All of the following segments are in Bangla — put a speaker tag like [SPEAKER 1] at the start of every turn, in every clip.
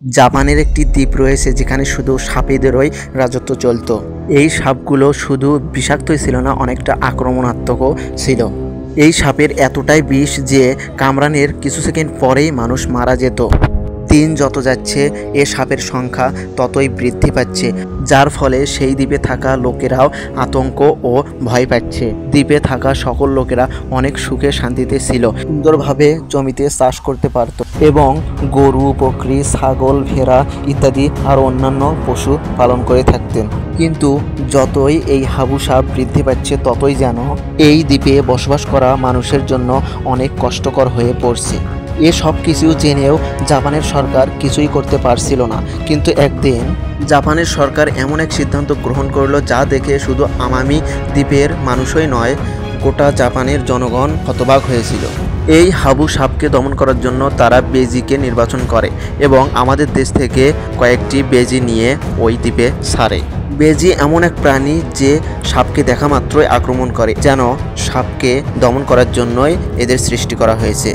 [SPEAKER 1] জাপানের একটি দ্বীপ রয়েছে যেখানে শুধু সাপেদেরই রাজত্ব চলতো। এই সাপগুলো শুধু বিষাক্তই ছিল না, অনেকটা আক্রমণাত্মকও ছিল। এই সাপের এতটাই বিষ যে কামড়ানোর কিছু সেকেন্ড পরেই মানুষ মারা যেত। দিন যত যাচ্ছে এ সাপের সংখ্যা ততই বৃদ্ধি পাচ্ছে, যার ফলে সেই দ্বীপে থাকা লোকেরাও আতঙ্ক ও ভয় পাচ্ছে। দ্বীপে থাকা সকল লোকেরা অনেক সুখে শান্তিতে ছিল, সুন্দরভাবে জমিতে চাষ করতে পারত এবং গরু, বকরি, ছাগল, ভেড়া ইত্যাদি আরও অন্যান্য পশু পালন করে থাকতেন। কিন্তু যতই এই হাবু সাপ বৃদ্ধি পাচ্ছে ততই যেন এই দ্বীপে বসবাস করা মানুষের জন্য অনেক কষ্টকর হয়ে পড়ছে। এ সব কিছু জেনেও জাপানের সরকার কিছুই করতে পারছিল না। কিন্তু একদিন জাপানের সরকার এমন এক সিদ্ধান্ত গ্রহণ করলো যা দেখে শুধু আমামি দ্বীপের মানুষই নয়, গোটা জাপানের জনগণ হতবাক হয়েছিল। এই হাবু সাপকে দমন করার জন্য তারা বেজিকে নির্বাচন করে এবং আমাদের দেশ থেকে কয়েকটি বেজি নিয়ে ওই দ্বীপে ছাড়ে। বেজি এমন এক প্রাণী যে সাপকে দেখা মাত্রই আক্রমণ করে, যেন সাপকে দমন করার জন্যই এদের সৃষ্টি করা হয়েছে।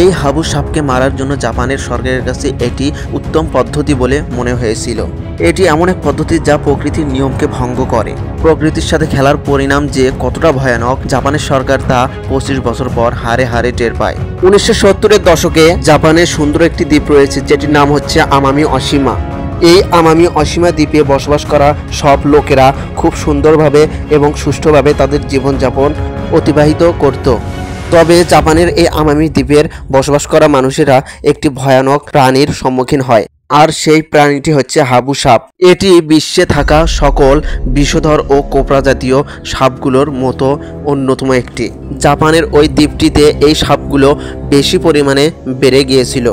[SPEAKER 1] এই হাবু সাপকে মারার জন্য জাপানের সরকারের কাছে এটি উত্তম পদ্ধতি বলে মনে হয়েছিল। এটি এমন এক পদ্ধতি যা প্রকৃতির নিয়মকে ভঙ্গ করে। প্রকৃতির সাথে খেলার পরিণাম যে কতটা ভয়ানক জাপানের সরকার তা 25 বছর পর হারে হারে টের পায়। 1970-এর দশকে জাপানের সুন্দর একটি দ্বীপ রয়েছে যেটির নাম হচ্ছে আমামি অশিমা। এই আমামি অশিমা দ্বীপে বসবাস করা সব লোকেরা খুব সুন্দরভাবে এবং সুষ্ঠুভাবে তাদের জীবনযাপন অতিবাহিত করত। তবে জাপানের এই আমামি দ্বীপের বসবাস করা মানুষেরা একটি ভয়ানক প্রাণীর সম্মুখীন হয়, আর সেই প্রাণীটি হচ্ছে হাবু সাপ। এটি বিশ্বে থাকা সকল বিষধর ও কোবরা জাতীয় সাপগুলোর মতো অন্যতম একটি। জাপানের ওই দ্বীপটিতে এই সাপগুলো বেশি পরিমাণে বেড়ে গিয়েছিল।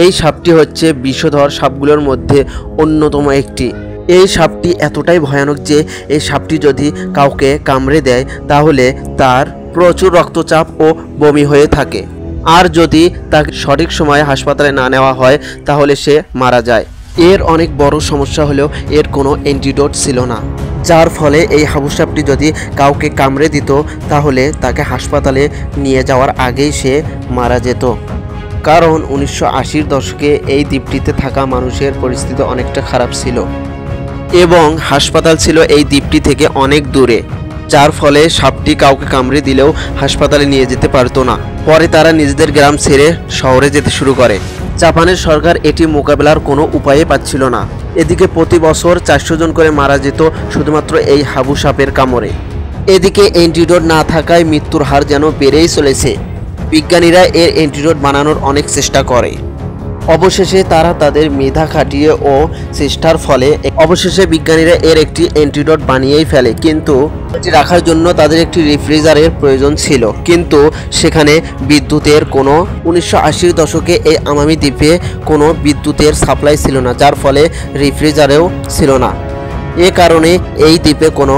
[SPEAKER 1] এই সাপটি হচ্ছে বিষধর সাপগুলোর মধ্যে অন্যতম একটি। এই সাপটি এতটাই ভয়ানক যে এই সাপটি যদি কাউকে কামড়ে দেয় তাহলে তার প্রচুর রক্তচাপ ও বমি হয়ে থাকে, আর যদি তাকে সঠিক সময়ে হাসপাতালে না নেওয়া হয় তাহলে সে মারা যায়। এর অনেক বড় সমস্যা হলেও এর কোনো অ্যান্টিডোট ছিল না, যার ফলে এই হাবু সাপটি যদি কাউকে কামড়ে দিত তাহলে তাকে হাসপাতালে নিয়ে যাওয়ার আগেই সে মারা যেত। কারণ 1980-র দশকে এই দ্বীপটিতে থাকা মানুষের পরিস্থিতি অনেকটা খারাপ ছিল এবং হাসপাতাল ছিল এই দ্বীপটি থেকে অনেক দূরে, যার ফলে সাপটি কাউকে কামড়ে দিলেও হাসপাতালে নিয়ে যেতে পারতো না। পরে তারা নিজেদের গ্রাম ছেড়ে শহরে যেতে শুরু করে। জাপানের সরকার এটি মোকাবেলার কোনো উপায়ে পাচ্ছিল না। এদিকে প্রতি বছর 400 জন করে মারা যেত শুধুমাত্র এই হাবু সাপের কামড়ে। এদিকে অ্যান্টিডোট না থাকায় মৃত্যুর হার যেন বেড়েই চলেছে। বিজ্ঞানীরা এর অ্যান্টিডোট বানানোর অনেক চেষ্টা করে। অবশেষে তারা তাদের মেধা খাটিয়ে ও চেষ্টার ফলে অবশেষে বিজ্ঞানীরা এর একটি অ্যান্টিডোট বানিয়েই ফেলে। কিন্তু এটি রাখার জন্য তাদের একটি রেফ্রিজারের প্রয়োজন ছিল, কিন্তু সেখানে বিদ্যুতের কোনো 1980-র দশকে এই আমামি দ্বীপে কোনো বিদ্যুতের সাপ্লাই ছিল না, যার ফলে রেফ্রিজারেও ছিল না। এ কারণে এই দ্বীপে কোনো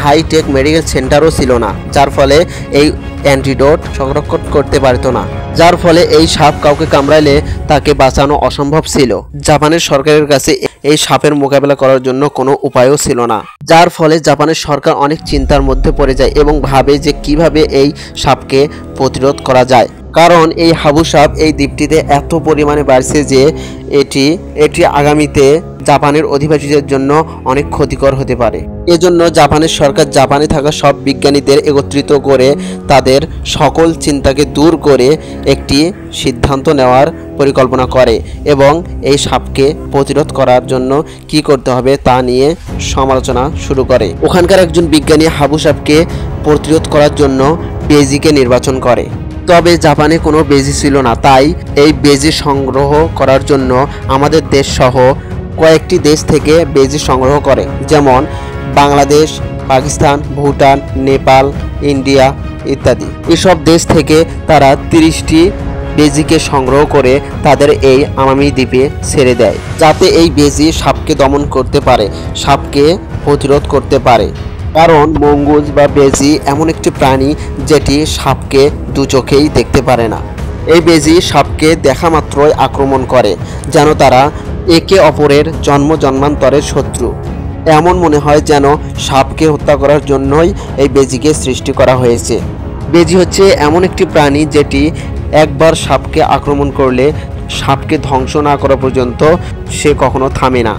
[SPEAKER 1] হাইটেক মেডিকেল সেন্টারও ছিল না, যার ফলে এই অ্যান্টিডোট সংরক্ষণ করতে পারত না, যার ফলে এই সাপ কাউকে কামড়াইলে তাকে বাঁচানো অসম্ভব ছিল। জাপানের সরকারের কাছে এই সাপের মোকাবেলা করার জন্য কোনো উপায়ও ছিল না, যার ফলে জাপানের সরকার অনেক চিন্তার মধ্যে পড়ে যায় এবং ভাবে যে কিভাবে এই সাপকে প্রতিরোধ করা যায়। কারণ এই হাবু সাপ এই দ্বীপটিতে এত পরিমাণে বাড়ছে যে এটি আগামীতে জাপানের অধিবাসীদের জন্য অনেক ক্ষতিকর হতে পারে। এজন্য জাপানের সরকার জাপানে থাকা সব বিজ্ঞানীদের একত্রিত করে তাদের সকল চিন্তাকে দূর করে একটি সিদ্ধান্ত নেওয়ার পরিকল্পনা করে এবং এই সাপকে প্রতিরোধ করার জন্য কি করতে হবে তা নিয়ে সমালোচনা শুরু করে। ওখানকার একজন বিজ্ঞানী হাবু সাপকে প্রতিরোধ করার জন্য বেজিকে নির্বাচন করে। তবে জাপানে কোনো বেজি ছিল না, তাই এই বেজি সংগ্রহ করার জন্য আমাদের দেশ সহ কয়েকটি দেশ থেকে বেজি সংগ্রহ করে, যেমন বাংলাদেশ, পাকিস্তান, ভুটান, নেপাল, ইন্ডিয়া ইত্যাদি। এসব দেশ থেকে তারা 30টি বেজিকে সংগ্রহ করে তাদের এই আমামি দ্বীপে ছেড়ে দেয়, যাতে এই বেজি সাপকে দমন করতে পারে, সাপকে প্রতিরোধ করতে পারে। কারণ মঙ্গুস বা বেজি এমন একটি প্রাণী যেটি সাপকে দু চোখেই দেখতে পারে না। এই বেজি সাপকে দেখা মাত্রই আক্রমণ করে, যেন তারা একে অপরের জন্মান্তরের শত্রু। এমন মনে হয় যেন সাপকে হত্যা করার জন্যই এই বেজিকে সৃষ্টি করা হয়েছে। বেজি হচ্ছে এমন একটি প্রাণী যেটি একবার সাপকে আক্রমণ করলে সাপকে ধ্বংস না করা পর্যন্ত সে কখনো থামে না।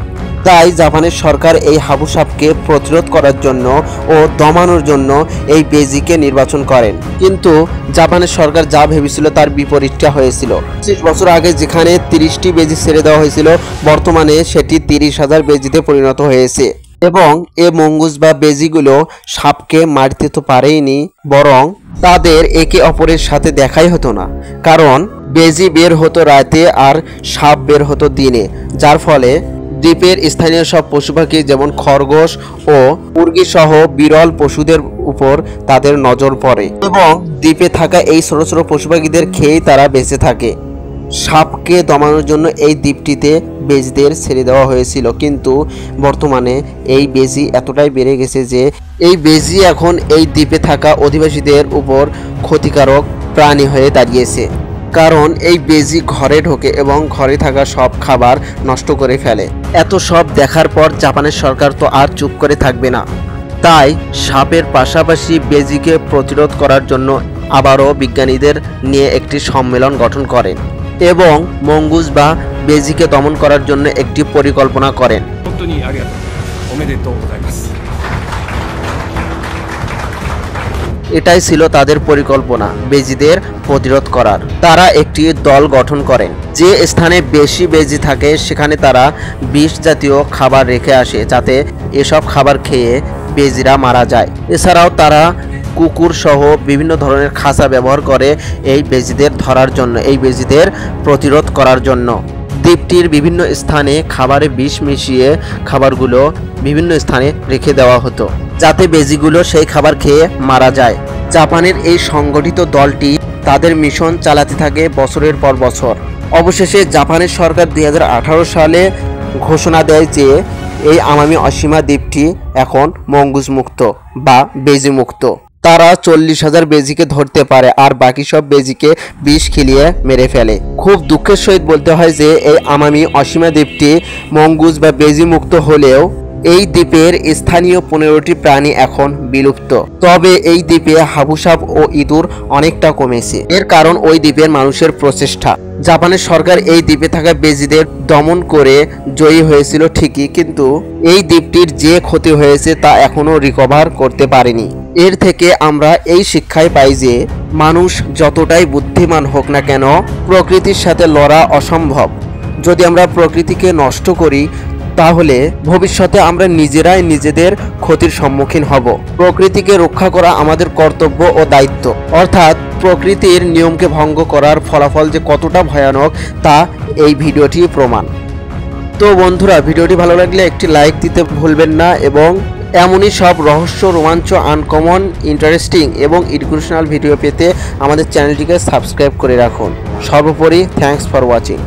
[SPEAKER 1] তাই জাপানের সরকার এই হাবু সাপকে প্রতিরোধ করার জন্য ও দমানোর জন্য এই বেজিকে নির্বাচন করেন। কিন্তু জাপানের সরকার যা ভেবেছিল তার বিপরীতটা হয়েছিল। 25 বছর আগে যেখানে 30টি বেজি ছেড়ে দেওয়া হয়েছিল, বর্তমানে সেটি 30,000 বেজিতে পরিণত হয়েছে। এবং এ মঙ্গুস বা বেজিগুলো সাপকে মারতে তো পারেইনি, বরং তাদের একে অপরের সাথে দেখাই হতো না, কারণ বেজি বের হতো রাতে আর সাপ বের হতো দিনে, যার ফলে দ্বীপের স্থানীয় সব পশু পাখি যেমন খরগোশ ও মুরগি সহ বিরল পশুদের উপর তাদের নজর পড়ে এবং দ্বীপে থাকা এই ছোট ছোট পশু পাখিদের খেয়েই তারা বেঁচে থাকে। সাপকে দমানোর জন্য এই দ্বীপটিতে বেজিদের ছেড়ে দেওয়া হয়েছিল, কিন্তু বর্তমানে এই বেজি এতটাই বেড়ে গেছে যে এই বেজি এখন এই দ্বীপে থাকা অধিবাসীদের উপর ক্ষতিকারক প্রাণী হয়ে দাঁড়িয়েছে। কারণ এই বেজি ঘরে ঢোকে এবং ঘরে থাকা সব খাবার নষ্ট করে ফেলে। এত সব দেখার পর জাপানের সরকার তো আর চুপ করে থাকবে না, তাই সাপের পাশাপাশি বেজিকে প্রতিরোধ করার জন্য আবারও বিজ্ঞানীদের নিয়ে একটি সম্মেলন গঠন করেন এবং মঙ্গুস বা বেজিকে দমন করার জন্য একটি পরিকল্পনা করেন। এটাই ছিল তাদের পরিকল্পনা, বেজিদের প্রতিরোধ করার। তারা একটি দল গঠন করেন। যে স্থানে বেশি বেজি থাকে সেখানে তারা বিষ জাতীয় খাবার রেখে আসে, যাতে এসব খাবার খেয়ে বেজিরা মারা যায়। এছাড়াও তারা কুকুর সহ বিভিন্ন ধরনের খাঁচা ব্যবহার করে এই বেজিদের ধরার জন্য, এই বেজিদের প্রতিরোধ করার জন্য। দ্বীপটির বিভিন্ন স্থানে খাবারে বিষ মিশিয়ে খাবারগুলো বিভিন্ন স্থানে রেখে দেওয়া হতো, যাতে বেজিগুলো সেই খাবার খেয়ে মারা যায়। জাপানের এই সংগঠিত দলটি তাদের মিশন চালাতে থাকে বছরের পর বছর। অবশেষে জাপানের সরকার 2018 সালে ঘোষণা দেয় যে এই আমামি অশিমা দ্বীপটি এখন মঙ্গুস মুক্ত বা বেজি মুক্ত। তারা 40,000 বেজিকে ধরতে পারে আর বাকি সব বেজিকে বিষ খিলিয়ে মেরে ফেলে। খুব দুঃখের সহিত বলতে হয় যে এই আমামি অশিমা দ্বীপটি মঙ্গুস বা বেজি মুক্ত হলেও এই দ্বীপের স্থানীয় 15টি প্রাণী এখন বিলুপ্ত। তবে এই দ্বীপে হাবুসাপ ও ইঁদুর অনেকটা কমেছে। এর কারণ ওই দ্বীপের মানুষের প্রচেষ্টা। জাপানের সরকার এই দ্বীপে থাকা বেজিদের দমন করে জয়ী হয়েছিল ঠিকই, কিন্তু এই দ্বীপটির যে ক্ষতি হয়েছে তা এখনো রিকভার করতে পারেনি। এর থেকে আমরা এই শিক্ষাই পাই যে মানুষ যতটাই বুদ্ধিমান হোক না কেন, প্রকৃতির সাথে লড়া অসম্ভব। যদি আমরা প্রকৃতিকে নষ্ট করি তাহলে ভবিষ্যতে আমরা নিজেরাই নিজেদের ক্ষতির সম্মুখীন হব। প্রকৃতিকে রক্ষা করা আমাদের কর্তব্য ও দায়িত্ব। অর্থাৎ প্রকৃতির নিয়মকে ভঙ্গ করার ফলাফল যে কতটা ভয়ানক তা এই ভিডিওটি প্রমাণ। তো বন্ধুরা, ভিডিওটি ভালো লাগলে একটি লাইক দিতে ভুলবেন না এবং এমনই সব রহস্য, রোমাঞ্চ, আনকমন, ইন্টারেস্টিং এবং এডুকেশনাল ভিডিও পেতে আমাদের চ্যানেলটিকে সাবস্ক্রাইব করে রাখুন। সর্বোপরি থ্যাঙ্কস ফর ওয়াচিং।